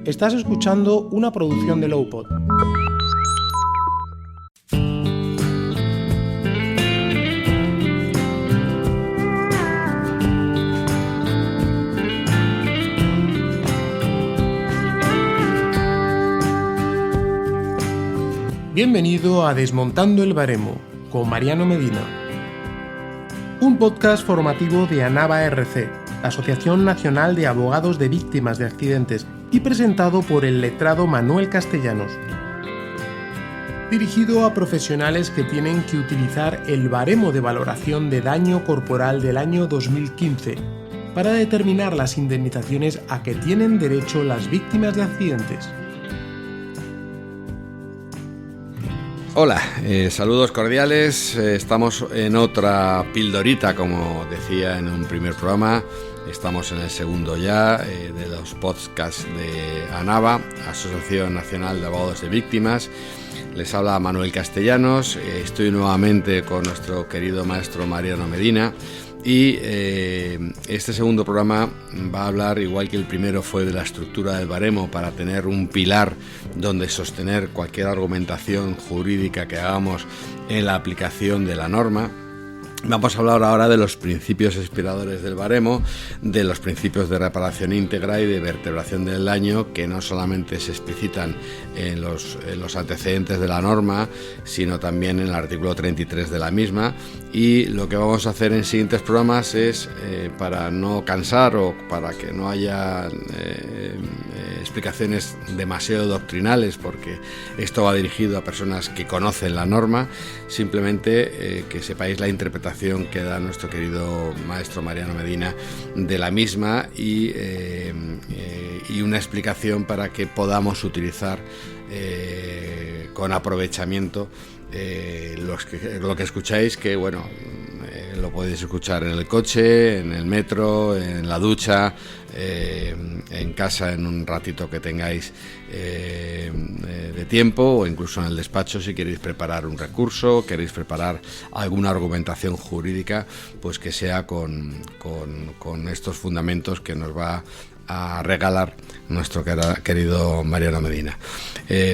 Estás escuchando una producción de Lowpod. Bienvenido a Desmontando el Baremo, con Mariano Medina. Un podcast formativo de ANAVA RC, Asociación Nacional de Abogados de Víctimas de Accidentes, y presentado por el letrado Manuel Castellanos. Dirigido a profesionales que tienen que utilizar el baremo de valoración de daño corporal del año 2015 para determinar las indemnizaciones a que tienen derecho las víctimas de accidentes. Hola, saludos cordiales. Estamos en otra pildorita, como decía en un primer programa. Estamos en el segundo ya de los podcasts de ANAVA, Asociación Nacional de Abogados de Víctimas. Les habla Manuel Castellanos. Estoy nuevamente con nuestro querido maestro Mariano Medina. Y este segundo programa va a hablar, igual que el primero fue, de la estructura del baremo para tener un pilar donde sostener cualquier argumentación jurídica que hagamos en la aplicación de la norma. Vamos a hablar ahora de los principios inspiradores del baremo, de los principios de reparación íntegra y de vertebración del daño, que no solamente se explicitan en los antecedentes de la norma, sino también en el artículo 33 de la misma. Y lo que vamos a hacer en siguientes programas es, para no cansar o para que no haya explicaciones demasiado doctrinales, porque esto va dirigido a personas que conocen la norma, simplemente que sepáis la interpretación que da nuestro querido maestro Mariano Medina de la misma y una explicación para que podamos utilizar con aprovechamiento lo que escucháis, que bueno, lo podéis escuchar en el coche, en el metro, en la ducha, en casa, en un ratito que tengáis de tiempo, o incluso en el despacho si queréis preparar un recurso, queréis preparar alguna argumentación jurídica, pues que sea con estos fundamentos que nos va a regalar nuestro querido Mariano Medina.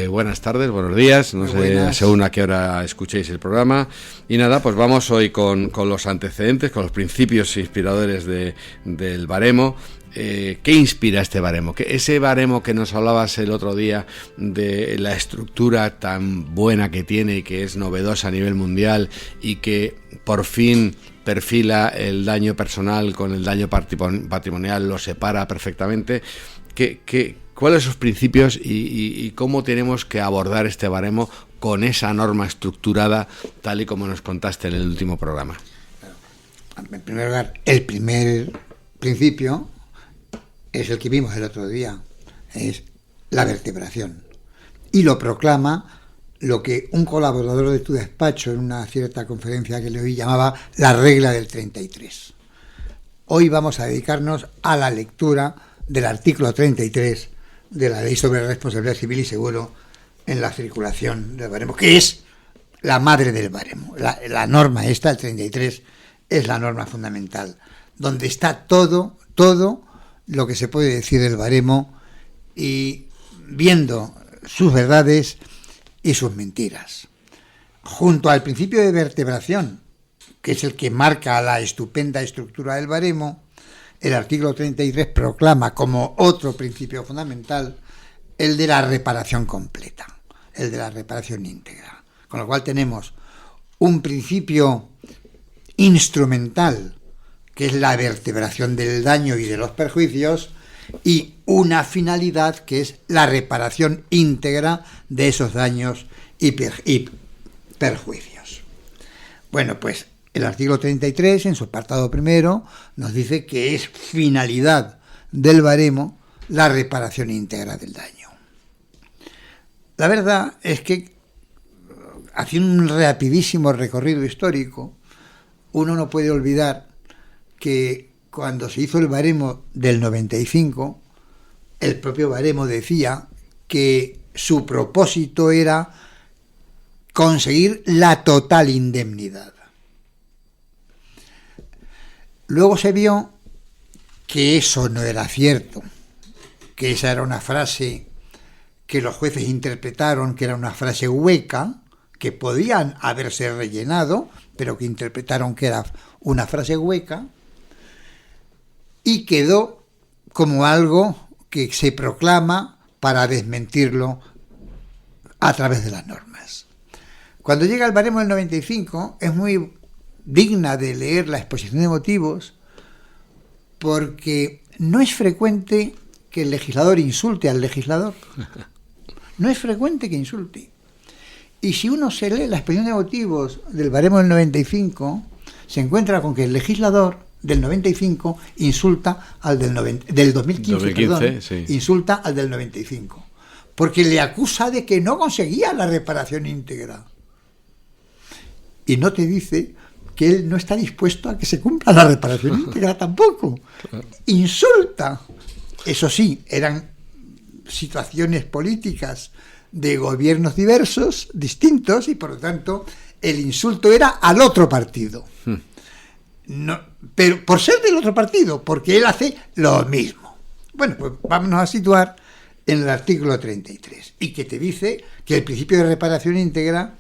Buenas tardes, buenos días, no sé según a qué hora escuchéis el programa. Y nada, pues vamos hoy con los antecedentes, con los principios inspiradores del baremo. ¿Qué inspira este baremo? Ese baremo que nos hablabas el otro día, de la estructura tan buena que tiene y que es novedosa a nivel mundial y que por fin perfila el daño personal con el daño patrimonial, lo separa perfectamente. ¿Cuáles son sus principios y cómo tenemos que abordar este baremo con esa norma estructurada, tal y como nos contaste en el último programa? En primer lugar, el primer principio es el que vimos el otro día, es la vertebración. Y lo proclama lo que un colaborador de tu despacho en una cierta conferencia que le oí llamaba la regla del 33. Hoy vamos a dedicarnos a la lectura del artículo 33 de la Ley sobre Responsabilidad Civil y Seguro en la circulación del baremo, que es la madre del baremo. La norma esta, el 33, es la norma fundamental, donde está todo lo que se puede decir del baremo, y viendo sus verdades y sus mentiras. Junto al principio de vertebración, que es el que marca la estupenda estructura del baremo, el artículo 33 proclama como otro principio fundamental el de la reparación completa, el de la reparación íntegra. Con lo cual tenemos un principio instrumental, que es la vertebración del daño y de los perjuicios, y una finalidad, que es la reparación íntegra de esos daños y perjuicios. Bueno, pues el artículo 33, en su apartado primero, nos dice que es finalidad del baremo la reparación íntegra del daño. La verdad es que, haciendo un rapidísimo recorrido histórico, uno no puede olvidar que cuando se hizo el baremo del 95, el propio baremo decía que su propósito era conseguir la total indemnidad. Luego se vio que eso no era cierto, que esa era una frase que los jueces interpretaron que era una frase hueca, que podían haberse rellenado, pero que interpretaron que era una frase hueca, y quedó como algo que se proclama para desmentirlo a través de las normas. Cuando llega el baremo del 95, es muy digna de leer la exposición de motivos, porque no es frecuente que el legislador insulte al legislador. No es frecuente que insulte. Y si uno se lee la exposición de motivos del baremo del 95, se encuentra con que el legislador del 95 insulta al del 2015, perdón, sí. Insulta al del 95, porque le acusa de que no conseguía la reparación íntegra. Y no te dice que él no está dispuesto a que se cumpla la reparación íntegra tampoco. Insulta. Eso sí, eran situaciones políticas de gobiernos diversos, distintos, y por lo tanto el insulto era al otro partido. No, pero por ser del otro partido, porque él hace lo mismo. Bueno, pues vámonos a situar en el artículo 33, y que te dice que el principio de reparación íntegra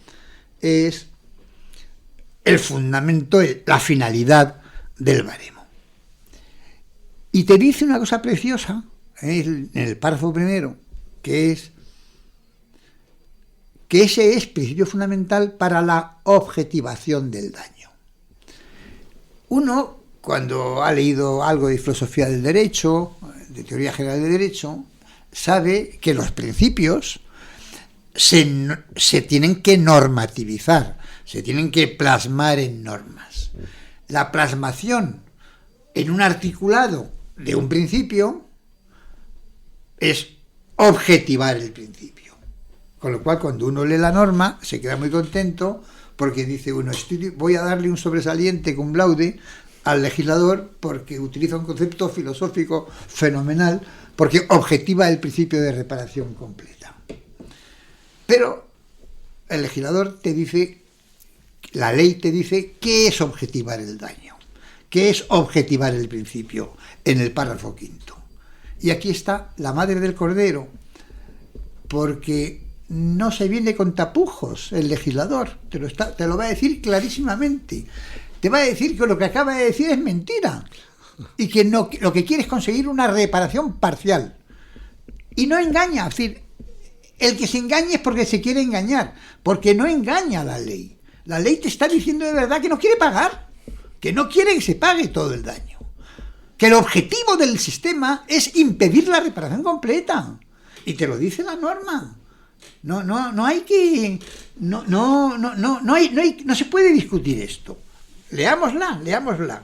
es el fundamento, la finalidad del baremo. Y te dice una cosa preciosa en el párrafo primero, que es que ese es principio fundamental para la objetivación del daño. Uno, cuando ha leído algo de filosofía del derecho, de teoría general del derecho, sabe que los principios se tienen que normativizar, se tienen que plasmar en normas. La plasmación en un articulado de un principio es objetivar el principio. Con lo cual, cuando uno lee la norma, se queda muy contento porque dice uno, voy a darle un sobresaliente cum laude al legislador porque utiliza un concepto filosófico fenomenal, porque objetiva el principio de reparación completa. Pero el legislador te dice, la ley te dice, ¿qué es objetivar el daño? ¿Qué es objetivar el principio? En el párrafo quinto. Y aquí está la madre del cordero, porque no se viene con tapujos el legislador, te lo va a decir clarísimamente. Te va a decir que lo que acaba de decir es mentira y que no, lo que quiere es conseguir una reparación parcial. Y no engaña, es decir, el que se engaña es porque se quiere engañar, porque no engaña a la ley. La ley te está diciendo de verdad que no quiere pagar, que no quiere que se pague todo el daño, que el objetivo del sistema es impedir la reparación completa, y te lo dice la norma. No hay que, no se puede discutir esto. Leámosla.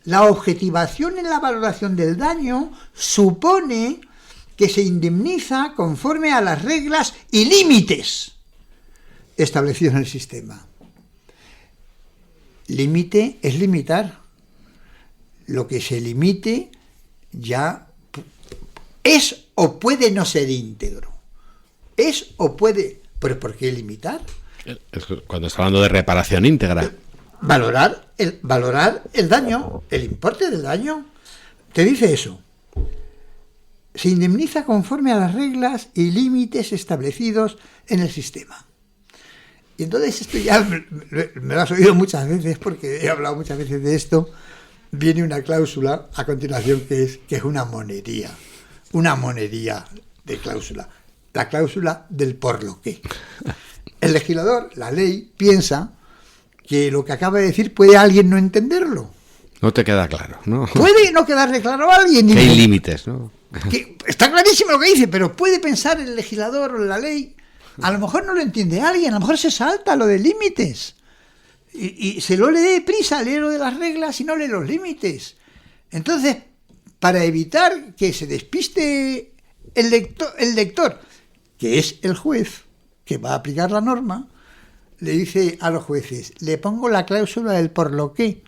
La objetivación en la valoración del daño supone que se indemniza conforme a las reglas y límites establecidos en el sistema. Límite es limitar. Lo que se limite ya es o puede no ser íntegro. Es o puede... ¿Pero por qué limitar? Cuando está hablando de reparación íntegra. Valorar el daño, el importe del daño. Te dice eso. Se indemniza conforme a las reglas y límites establecidos en el sistema. Y entonces esto ya me lo has oído muchas veces, porque he hablado muchas veces de esto. Viene una cláusula a continuación que es una monería de cláusula. La cláusula del por lo que. El legislador, la ley, piensa que lo que acaba de decir puede alguien no entenderlo. No te queda claro, ¿no? Puede no quedarle claro a alguien. Que hay límites, ¿no? Que está clarísimo lo que dice, pero puede pensar el legislador o la ley. A lo mejor no lo entiende alguien, a lo mejor se salta lo de límites. Y se lo lee deprisa, lee lo de las reglas y no lee los límites. Entonces, para evitar que se despiste el lector, que es el juez que va a aplicar la norma, le dice a los jueces, le pongo la cláusula del por lo que,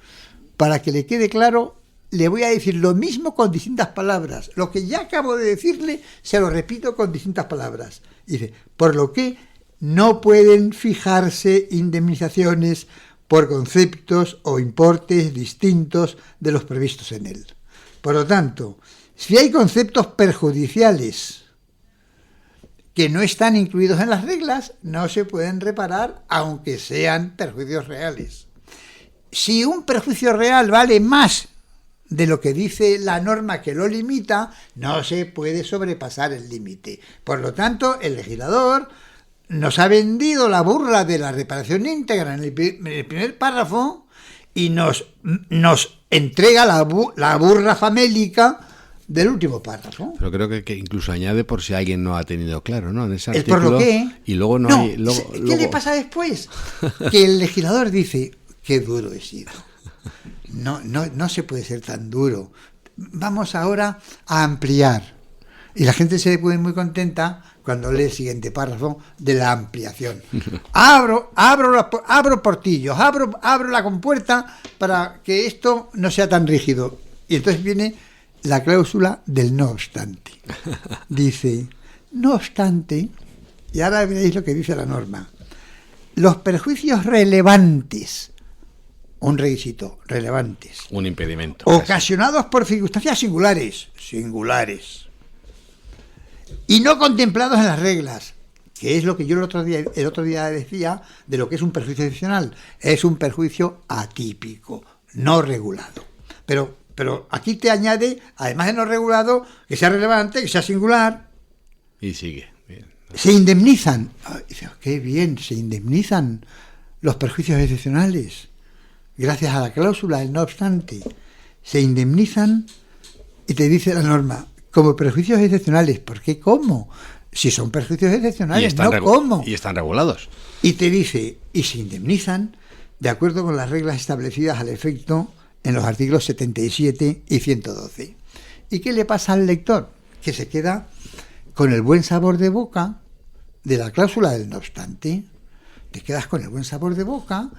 para que le quede claro, le voy a decir lo mismo con distintas palabras. Lo que ya acabo de decirle, se lo repito con distintas palabras. Dice, por lo que no pueden fijarse indemnizaciones por conceptos o importes distintos de los previstos en él. Por lo tanto, Si hay conceptos perjudiciales que no están incluidos en las reglas, no se pueden reparar aunque sean perjuicios reales. Si un perjuicio real vale más de lo que dice la norma que lo limita, no se puede sobrepasar el límite. Por lo tanto, el legislador nos ha vendido la burla de la reparación íntegra en el primer párrafo y nos entrega la burla famélica del último párrafo. Pero creo que incluso añade, por si alguien no ha tenido claro, ¿no? En ese ¿El artículo, por lo qué? Y luego no hay... ¿Qué le pasa después? Que el legislador dice, qué duro he sido. No se puede ser tan duro. Vamos ahora a ampliar. Y la gente se pone muy contenta cuando lee el siguiente párrafo de la ampliación. Abro portillos, abro la compuerta para que esto no sea tan rígido. Y entonces viene la cláusula del no obstante. Dice, no obstante, y ahora veréis lo que dice la norma, los perjuicios relevantes, un requisito, relevantes, un impedimento, ocasionados por circunstancias singulares, y no contemplados en las reglas, que es lo que yo el otro día decía de lo que es un perjuicio excepcional. Es un perjuicio atípico, no regulado. Pero aquí te añade, además de no regulado, que sea relevante, que sea singular. Y sigue. Bien. Se indemnizan. Qué bien, se indemnizan los perjuicios excepcionales. Gracias a la cláusula del no obstante. Se indemnizan y te dice la norma, como perjuicios excepcionales. ¿Por qué cómo? Si son perjuicios excepcionales, no cómo. Y están regulados. Y te dice, y se indemnizan de acuerdo con las reglas establecidas al efecto en los artículos 77 y 112. ¿Y qué le pasa al lector? Que se queda con el buen sabor de boca de la cláusula del no obstante. Te quedas con el buen sabor de boca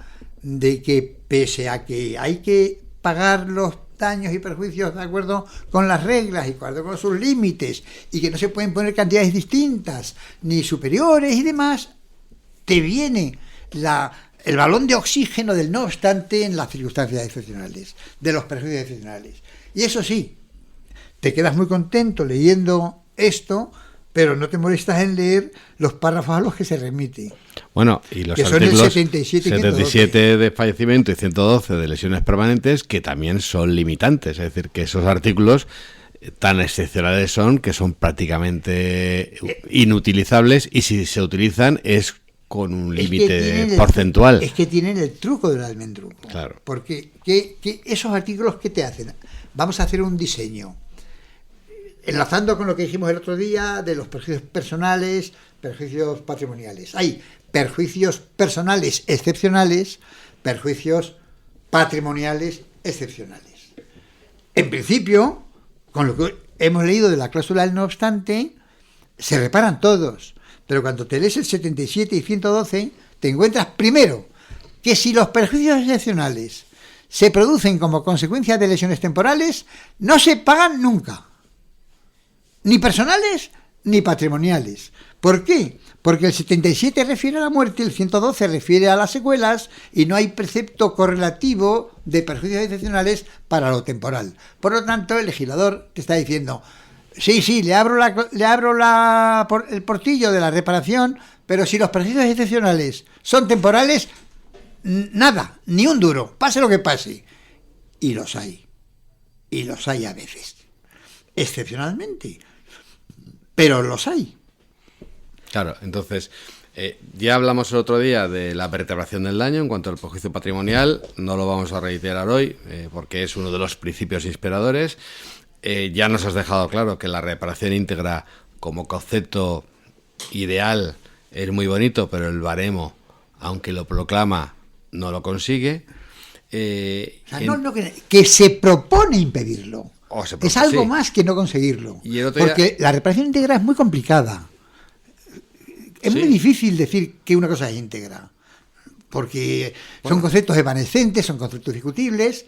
de que pese a que hay que pagar los daños y perjuicios de acuerdo con las reglas y de acuerdo con sus límites y que no se pueden poner cantidades distintas ni superiores y demás, te viene el balón de oxígeno del no obstante en las circunstancias excepcionales, de los perjuicios excepcionales. Y eso sí, te quedas muy contento leyendo esto, pero no te molestas en leer los párrafos a los que se remite. Bueno, y los que artículos son el 77 de fallecimiento y 112 de lesiones permanentes, que también son limitantes. Es decir, que esos artículos tan excepcionales son que son prácticamente inutilizables, y si se utilizan es con un límite porcentual. Es que tienen el truco del almendruco. Claro. Porque esos artículos, ¿qué te hacen? Vamos a hacer un diseño. Enlazando con lo que dijimos el otro día de los perjuicios personales, perjuicios patrimoniales. Hay perjuicios personales excepcionales, perjuicios patrimoniales excepcionales. En principio, con lo que hemos leído de la cláusula del no obstante, se reparan todos. Pero cuando te lees el 77 y 112, te encuentras primero que si los perjuicios excepcionales se producen como consecuencia de lesiones temporales, no se pagan nunca. Ni personales ni patrimoniales. ¿Por qué? Porque el 77 refiere a la muerte, el 112 refiere a las secuelas y no hay precepto correlativo de perjuicios excepcionales para lo temporal. Por lo tanto, el legislador te está diciendo, sí, le abro el portillo de la reparación, pero si los perjuicios excepcionales son temporales, nada, ni un duro, pase lo que pase. Y los hay a veces, excepcionalmente. Pero los hay. Claro, entonces, ya hablamos el otro día de la vertebración del daño en cuanto al perjuicio patrimonial. No lo vamos a reiterar hoy, porque es uno de los principios inspiradores. Ya nos has dejado claro que la reparación íntegra como concepto ideal es muy bonito, pero el baremo, aunque lo proclama, no lo consigue. Que se propone impedirlo. Es algo más que no conseguirlo. Porque la reparación íntegra es muy complicada. Es muy difícil decir que una cosa es íntegra. Porque son conceptos evanescentes, son conceptos discutibles.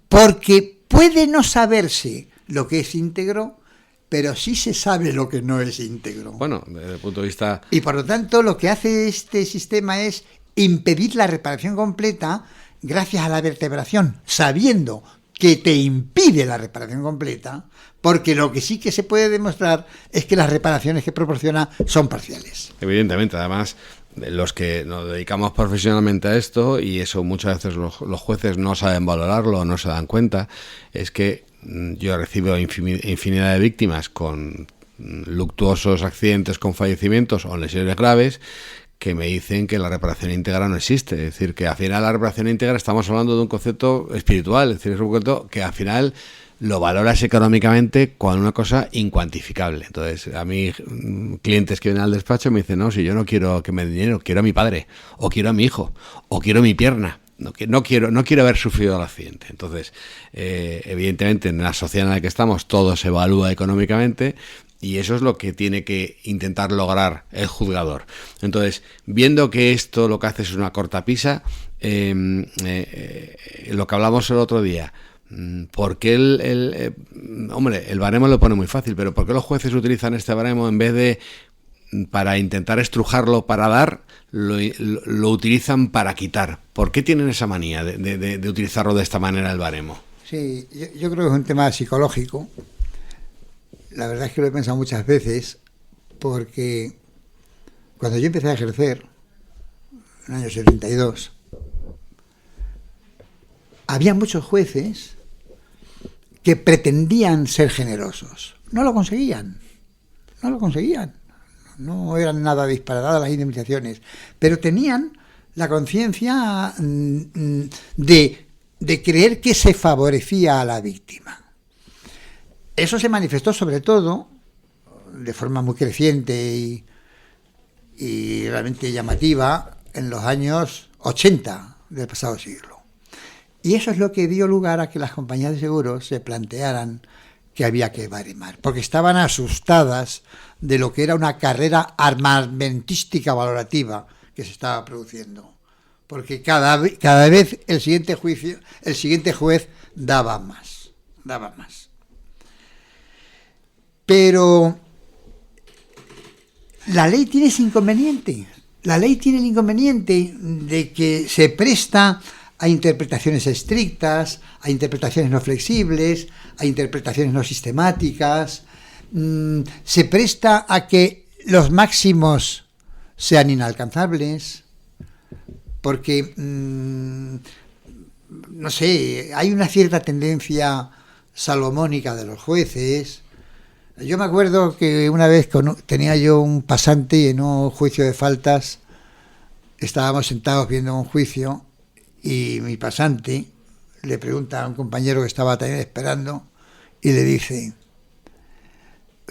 Porque puede no saberse lo que es íntegro, pero sí se sabe lo que no es íntegro. Bueno, desde el punto de vista... Y por lo tanto, lo que hace este sistema es impedir la reparación completa gracias a la vertebración, sabiendo que te impide la reparación completa, porque lo que sí que se puede demostrar es que las reparaciones que proporciona son parciales. Evidentemente, además, los que nos dedicamos profesionalmente a esto, y eso muchas veces los jueces no saben valorarlo, no se dan cuenta, es que yo recibo infinidad de víctimas con luctuosos accidentes con fallecimientos o lesiones graves que me dicen que la reparación íntegra no existe. Es decir, que al final la reparación íntegra estamos hablando de un concepto espiritual, es decir, es un concepto que al final lo valoras económicamente con una cosa incuantificable. Entonces, a mí, clientes que vienen al despacho me dicen, no, si yo no quiero que me den dinero, quiero a mi padre, o quiero a mi hijo, o quiero mi pierna. No quiero haber sufrido el accidente. Entonces, evidentemente, en la sociedad en la que estamos, todo se evalúa económicamente, y eso es lo que tiene que intentar lograr el juzgador. Entonces, viendo que esto lo que hace es una cortapisa, lo que hablamos el otro día, ¿por qué el baremo lo pone muy fácil, pero por qué los jueces utilizan este baremo en vez de para intentar estrujarlo para dar, lo utilizan para quitar? ¿Por qué tienen esa manía de utilizarlo de esta manera el baremo? Sí, yo creo que es un tema psicológico. La verdad es que lo he pensado muchas veces, porque cuando yo empecé a ejercer, en el año 72, había muchos jueces que pretendían ser generosos. No lo conseguían. No eran nada disparatadas las indemnizaciones, pero tenían la conciencia de creer que se favorecía a la víctima. Eso se manifestó sobre todo de forma muy creciente y realmente llamativa en los años 80 del pasado siglo. Y eso es lo que dio lugar a que las compañías de seguros se plantearan que había que baremar, porque estaban asustadas de lo que era una carrera armamentística valorativa que se estaba produciendo, porque cada vez el siguiente juez daba más. Pero la ley tiene ese inconveniente. La ley tiene el inconveniente de que se presta a interpretaciones estrictas, a interpretaciones no flexibles, a interpretaciones no sistemáticas. Se presta a que los máximos sean inalcanzables, porque, no sé, hay una cierta tendencia salomónica de los jueces. Yo me acuerdo que una vez tenía yo un pasante en un juicio de faltas, estábamos sentados viendo un juicio y mi pasante le pregunta a un compañero que estaba también esperando y le dice,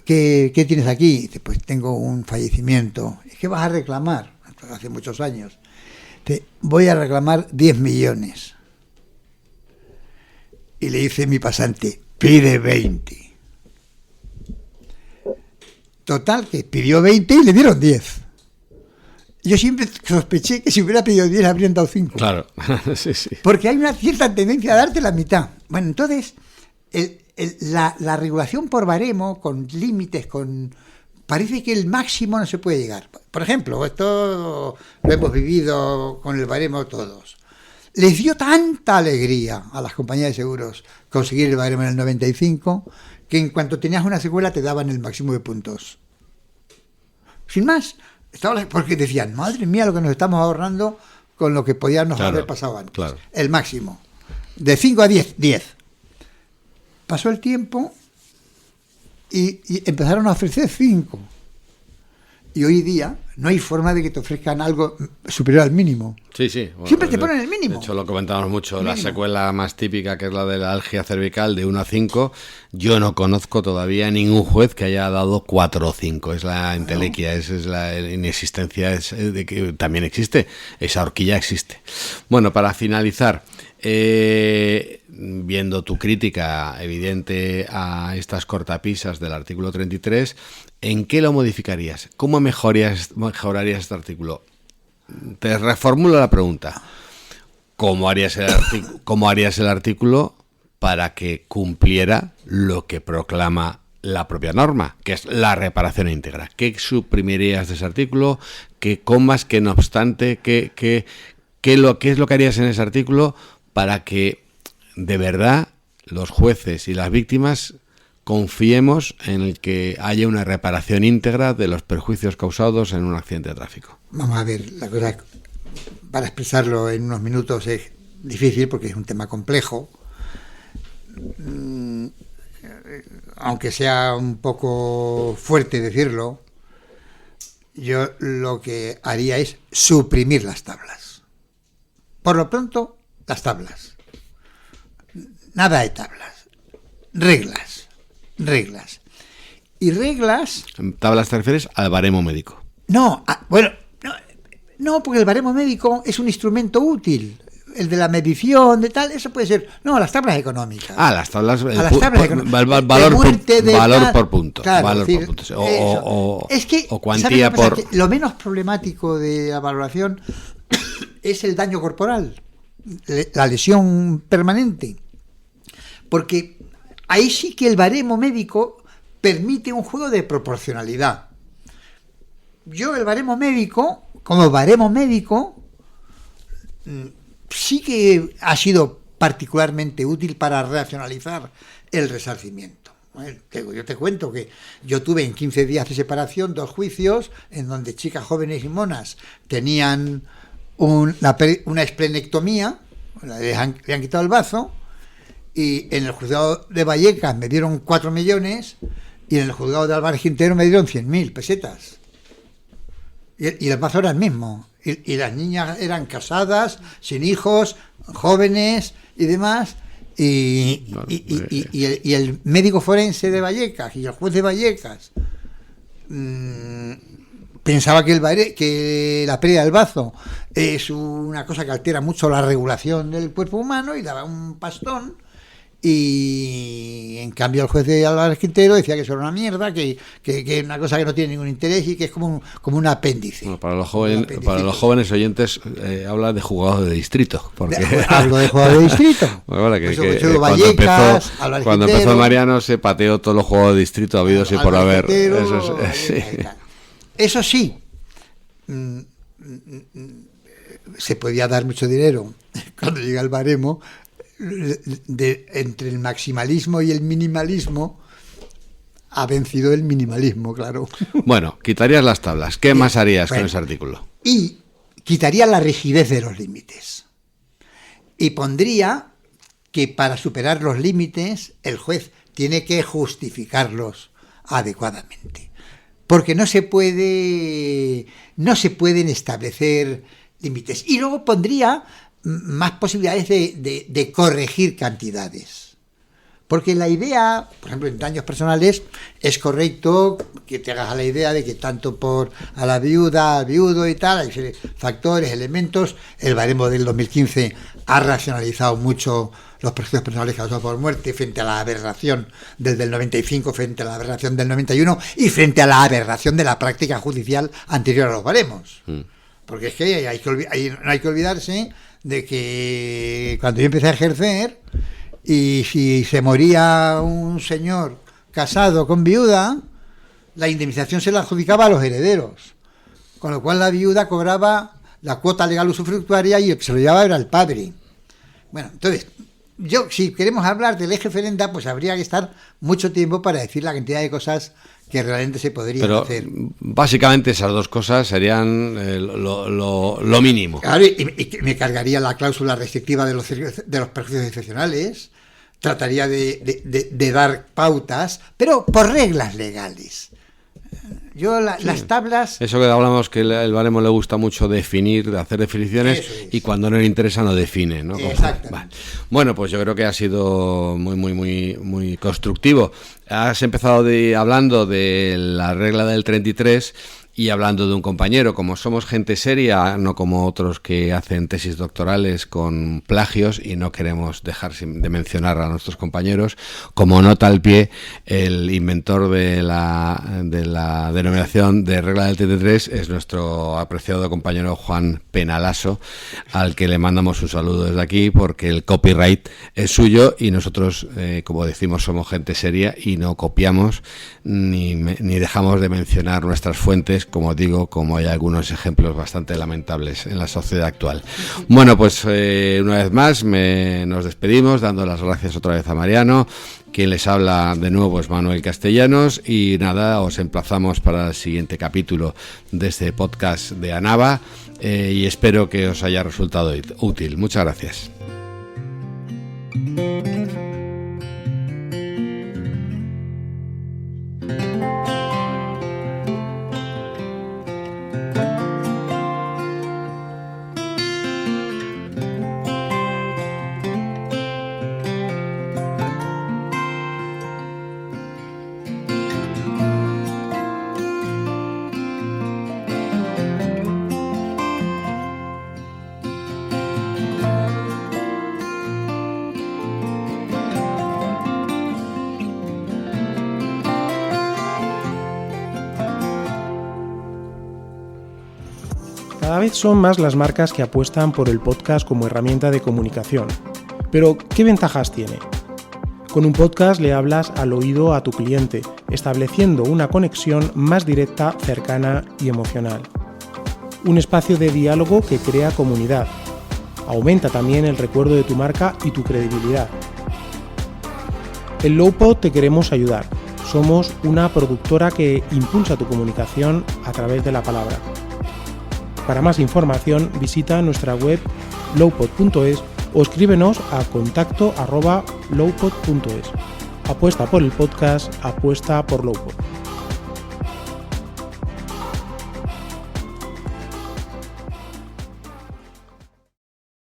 ¿qué tienes aquí? Dice, pues tengo un fallecimiento. ¿Y qué vas a reclamar? Hace muchos años. Dice, voy a reclamar 10 millones. Y le dice mi pasante, pide 20. Total, que pidió 20 y le dieron 10. Yo siempre sospeché que si hubiera pedido 10 le habrían dado 5. Claro, sí. Porque hay una cierta tendencia a darte la mitad. Bueno, entonces, la regulación por baremo, con límites, parece que el máximo no se puede llegar. Por ejemplo, esto lo hemos vivido con el baremo todos. Les dio tanta alegría a las compañías de seguros conseguir el baremo en el 95, que en cuanto tenías una secuela te daban el máximo de puntos. Sin más, porque decían, madre mía, lo que nos estamos ahorrando con lo que podíamos haber pasado antes. Claro. El máximo. De 5 a 10, 10. Pasó el tiempo y empezaron a ofrecer 5. Y hoy día no hay forma de que te ofrezcan algo superior al mínimo. Sí. Bueno, siempre te ponen el mínimo. De hecho, lo comentamos mucho. La secuela más típica, que es la de la algia cervical, de 1 a 5. Yo no conozco todavía ningún juez que haya dado 4 o 5. Es la entelequia, es la inexistencia de que también existe. Esa horquilla existe. Bueno, para finalizar, viendo tu crítica evidente a estas cortapisas del artículo 33, ¿en qué lo modificarías? ¿Cómo mejorarías este artículo? Te reformulo la pregunta. ¿Cómo harías el artículo para que cumpliera lo que proclama la propia norma, que es la reparación íntegra? ¿Qué suprimirías de ese artículo? ¿Qué comas? ¿Qué no obstante? ¿Qué es lo que harías en ese artículo para que de verdad los jueces y las víctimas confiemos en el que haya una reparación íntegra de los perjuicios causados en un accidente de tráfico. Vamos a ver, la cosa, para expresarlo en unos minutos es difícil porque es un tema complejo. Aunque sea un poco fuerte decirlo, yo lo que haría es suprimir las tablas. Por lo pronto, las tablas. Nada de tablas. Reglas. Y reglas... En tablas te refieres al baremo médico. No, no, porque el baremo médico es un instrumento útil. El de la medición, de tal, eso puede ser. No, las tablas económicas. Las tablas. Valor por punto. Claro, valor decir, por puntos. Es que, o cuantía por. Que lo menos problemático de la valoración es el daño corporal, la lesión permanente. Porque ahí sí que el baremo médico permite un juego de proporcionalidad. Yo, el baremo médico, como baremo médico, sí que ha sido particularmente útil para racionalizar el resarcimiento. Yo te cuento que yo tuve en 15 días de separación 2 juicios en donde chicas jóvenes y monas tenían una esplenectomía, le han quitado el bazo, y en el juzgado de Vallecas me dieron 4 millones y en el juzgado de Álvarez Quintero me dieron 100.000 pesetas. Y el bazo era el mismo. Y las niñas eran casadas, sin hijos, jóvenes y demás. Y el médico forense de Vallecas y el juez de Vallecas pensaba que la pérdida del bazo es una cosa que altera mucho la regulación del cuerpo humano y daba un pastón. Y en cambio el juez de Álvarez Quintero decía que eso era una mierda, que es una cosa que no tiene ningún interés y que es como un apéndice. Bueno, para los jóvenes oyentes habla de juzgado de distrito. Hablo de juzgado de distrito. Bueno, cuando empezó Mariano se pateó todos los juzgados de distrito habidos y por haber. Eso sí, se podía dar mucho dinero cuando llega el baremo. Entre el maximalismo y el minimalismo ha vencido el minimalismo, claro. Bueno, quitarías las tablas. ¿Qué más harías con ese artículo? Y quitaría la rigidez de los límites. Y pondría que para superar los límites el juez tiene que justificarlos adecuadamente. Porque no se pueden establecer límites. Y luego pondría más posibilidades de corregir cantidades. Porque la idea, por ejemplo, en daños personales, es correcto que te hagas a la idea de que tanto por a la viuda, al viudo y tal, hay factores, elementos. El baremo del 2015 ha racionalizado mucho los perjuicios personales causados por muerte frente a la aberración del 95, frente a la aberración del 91 y frente a la aberración de la práctica judicial anterior a los baremos. Porque es que no hay que olvidarse de que cuando yo empecé a ejercer, y si se moría un señor casado con viuda, la indemnización se la adjudicaba a los herederos, con lo cual la viuda cobraba la cuota legal usufructuaria y el que se lo llevaba era el padre. Bueno, entonces, si queremos hablar del eje ferenda, pues habría que estar mucho tiempo para decir la cantidad de cosas que realmente se podrían hacer. Básicamente esas dos cosas serían lo mínimo. Claro, y me cargaría la cláusula restrictiva de los perjuicios excepcionales, trataría de dar pautas, pero por reglas legales. Las tablas... Eso que hablamos, que el baremo le gusta mucho definir, hacer definiciones, y cuando no le interesa no define, ¿no? Exacto. Vale. Bueno, pues yo creo que ha sido muy constructivo. Has empezado hablando de la regla del 33 y hablando de un compañero. Como somos gente seria, no como otros que hacen tesis doctorales con plagios y no queremos dejar de mencionar a nuestros compañeros, como nota al pie, el inventor de la denominación de regla del 33 es nuestro apreciado compañero Juan Penalaso, al que le mandamos un saludo desde aquí, porque el copyright es suyo y nosotros, como decimos, somos gente seria y no copiamos ni dejamos de mencionar nuestras fuentes como digo, como hay algunos ejemplos bastante lamentables en la sociedad actual. Bueno, pues una vez más nos despedimos dando las gracias otra vez a Mariano. Quien les habla de nuevo es Manuel Castellanos y nada, os emplazamos para el siguiente capítulo de este podcast de ANAVA y espero que os haya resultado útil. Muchas gracias. Cada vez son más las marcas que apuestan por el podcast como herramienta de comunicación. Pero, ¿qué ventajas tiene? Con un podcast le hablas al oído a tu cliente, estableciendo una conexión más directa, cercana y emocional. Un espacio de diálogo que crea comunidad. Aumenta también el recuerdo de tu marca y tu credibilidad. En Lowpod te queremos ayudar. Somos una productora que impulsa tu comunicación a través de la palabra. Para más información visita nuestra web lowpod.es o escríbenos a contacto@lowpod.es. Apuesta por el podcast, apuesta por Lowpod.